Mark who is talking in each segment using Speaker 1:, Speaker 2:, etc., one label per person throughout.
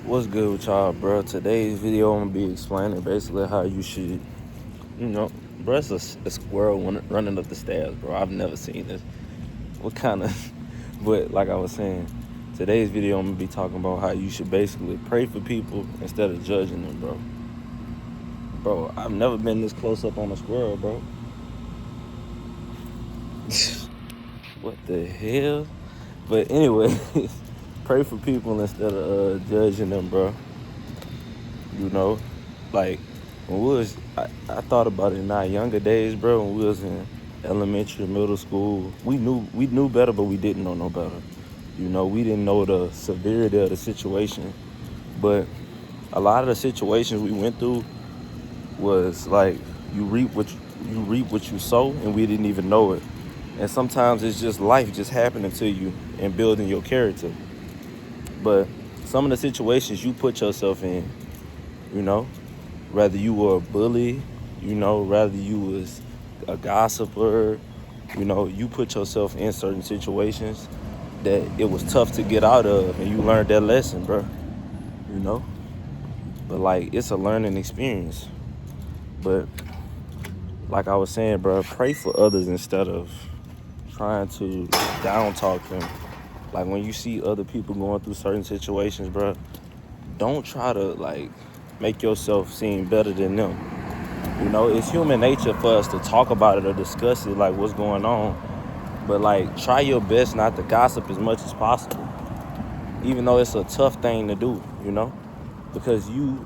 Speaker 1: What's good with y'all, bro? Today's video, I'm gonna be explaining basically how you should, you know, bro, it's a squirrel running up the stairs, bro. I've never seen this. What kind of, but like I was saying, today's video, I'm gonna be talking about how you should basically pray for people instead of judging them, bro. Bro, I've never been this close up on a squirrel, bro. What the hell? But anyway, pray for people instead of judging them, bro. You know, like when I thought about it in our younger days, bro. When we was in elementary, middle school, we knew better, but we didn't know no better. You know, we didn't know the severity of the situation, but a lot of the situations we went through was like you reap what you sow, and we didn't even know it. And sometimes it's just life just happening to you and building your character. But some of the situations you put yourself in, you know, whether you were a bully, rather you was a gossiper, you put yourself in certain situations that it was tough to get out of, and you learned that lesson, bro. You know, but like it's a learning experience. But like I was saying, bro, pray for others instead of trying to down talk them. Like when you see other people going through certain situations, bro, don't try to like make yourself seem better than them. You know, it's human nature for us to talk about it or discuss it, like what's going on. But like, try your best not to gossip as much as possible, even though it's a tough thing to do. Because you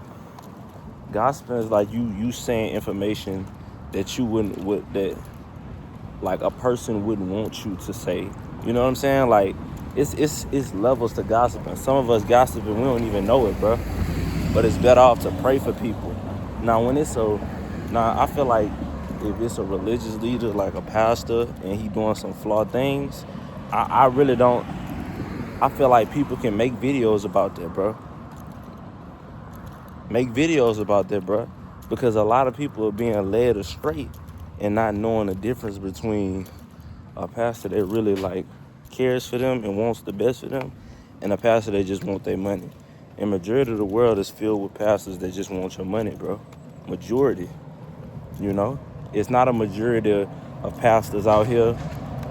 Speaker 1: gossiping is like you saying information that you that like a person wouldn't want you to say. You know what I'm saying? Like, it's levels to gossiping. Some of us gossiping, we don't even know it, bro. But it's better off to pray for people. Now, I feel like if it's a religious leader like a pastor and he doing some flawed things, I really don't. I feel like people can make videos about that, bro. Make videos about that, bro, because a lot of people are being led astray and not knowing the difference between a pastor that really like cares for them and wants the best for them, and a pastor that just want their money. And majority of the world is filled with pastors that just want your money, bro. Majority, you know. It's not a majority of pastors out here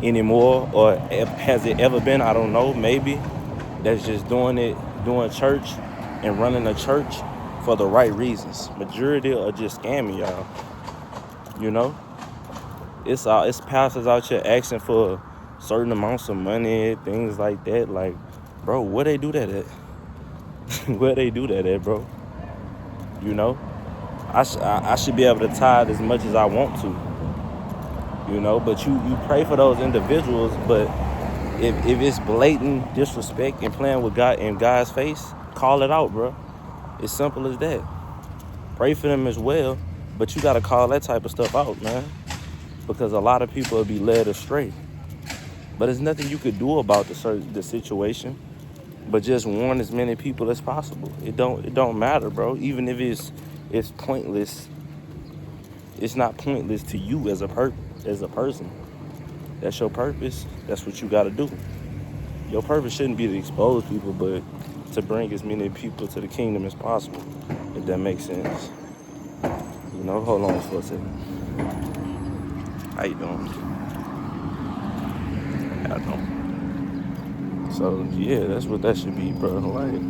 Speaker 1: anymore, or has it ever been? I don't know. Maybe that's just doing church and running a church for the right reasons. Majority are just scamming y'all. You know, it's pastors out here asking for certain amounts of money, things like that. Like, bro, where they do that at? Where they do that at, bro? You know, I should be able to tithe as much as I want to. But you pray for those individuals, but if it's blatant disrespect and playing with God in God's face, call it out, bro. It's simple as that. Pray for them as well, but you gotta call that type of stuff out, man, because a lot of people will be led astray. But there's nothing you could do about the situation, but just warn as many people as possible. It don't matter, bro. Even if it's pointless, it's not pointless to you as a person. That's your purpose. That's what you gotta do. Your purpose shouldn't be to expose people, but to bring as many people to the kingdom as possible, if that makes sense. Hold on for a second. How you doing? How you doing? So yeah, that's what that should be, bro. Like,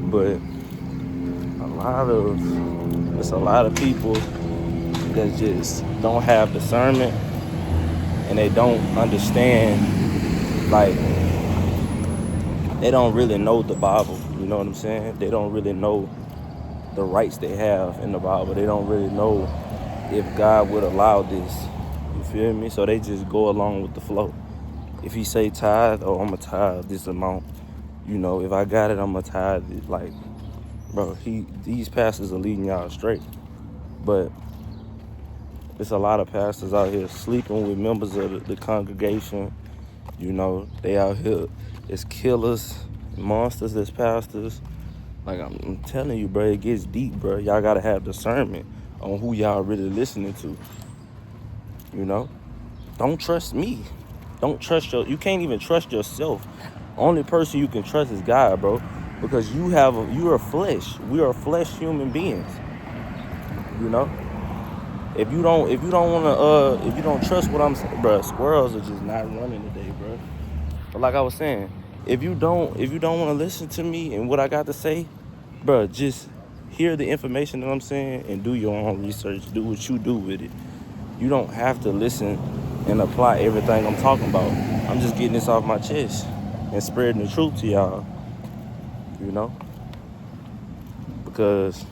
Speaker 1: but it's a lot of people that just don't have discernment, and they don't understand, like, they don't really know the Bible. You know what I'm saying? They don't really know the rights they have in the Bible. They don't really know if God would allow this. You feel me? So they just go along with the flow. If he say tithe, I'm going to tithe this amount. If I got it, I'm going to tithe it. Like, bro, these pastors are leading y'all straight. But there's a lot of pastors out here sleeping with members of the congregation. They out here as killers, monsters as pastors. Like, I'm telling you, bro, it gets deep, bro. Y'all got to have discernment on who y'all really listening to. Don't trust me. You can't even trust yourself. Only person you can trust is God, bro. because you're a flesh. We are flesh human beings. You know, if you don't wanna if you don't trust what I'm saying, bro, squirrels are just not running today, bro. But like I was saying, if you don't want to listen to me and what I got to say, bro, just hear the information that I'm saying and do your own research. Do what you do with it. You don't have to listen and apply everything I'm talking about. I'm just getting this off my chest and spreading the truth to y'all, you know? Because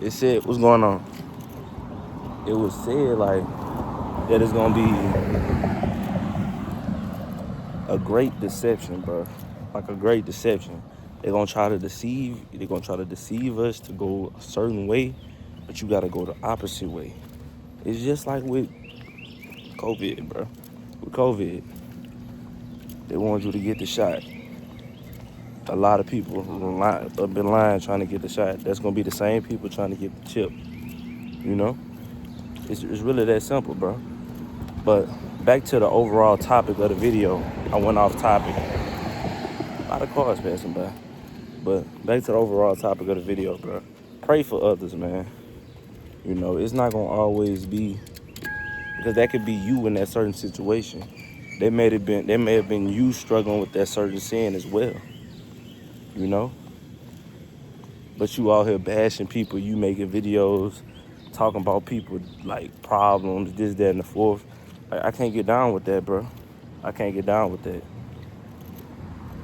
Speaker 1: it said, what's going on? It was said like that it's gonna be a great deception, bro. Like a great deception. They're gonna try to deceive us to go a certain way, but you gotta go the opposite way. It's just like with COVID, bro. With COVID, they want you to get the shot. A lot of people have been lying trying to get the shot. That's gonna be the same people trying to get the chip. You know, it's really that simple, bro. But back to the overall topic of the video. I went off topic. A lot of cars passing by. But back to the overall topic of the video, bro. Pray for others, man. You know, it's not gonna always be, because that could be you in that certain situation. They may have been you struggling with that certain sin as well. You know? But you out here bashing people, you making videos, talking about people like problems, this, that, and the fourth. I can't get down with that, bro. I can't get down with that.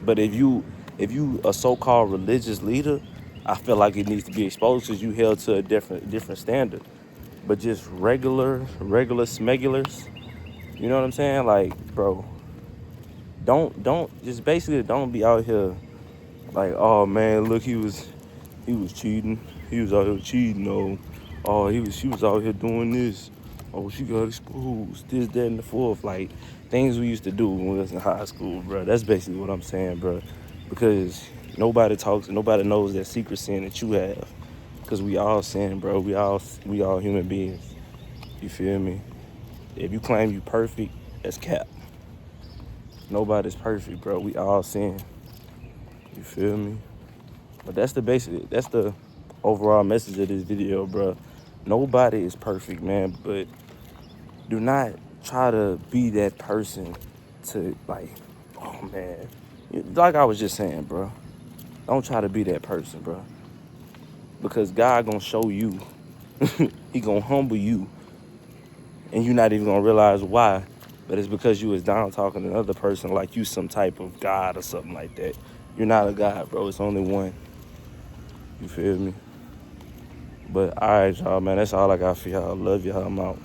Speaker 1: But if you a so-called religious leader, I feel like it needs to be exposed because you held to a different standard. But just regular smegulars, you know what I'm saying? Like, bro, don't just basically don't be out here like, oh man, look, he was cheating. He was out here cheating. Oh, she was out here doing this. Oh, she got exposed. This, that, and the fourth. Like, things we used to do when we was in high school, bro. That's basically what I'm saying, bro. Because nobody knows that secret sin that you have. Because we all sin, bro. We all human beings. You feel me? If you claim you perfect, that's cap. Nobody's perfect, bro. We all sin. You feel me? But that's the overall message of this video, bro. Nobody is perfect, man, but do not try to be that person to, like, oh man. Like I was just saying, bro. Don't try to be that person, bro. Because God gonna show you. He gonna humble you. And you're not even gonna realize why. But it's because you was down talking to another person like you some type of God or something like that. You're not a God, bro. It's only one. You feel me? But all right, y'all, man. That's all I got for y'all. Love y'all. I'm out.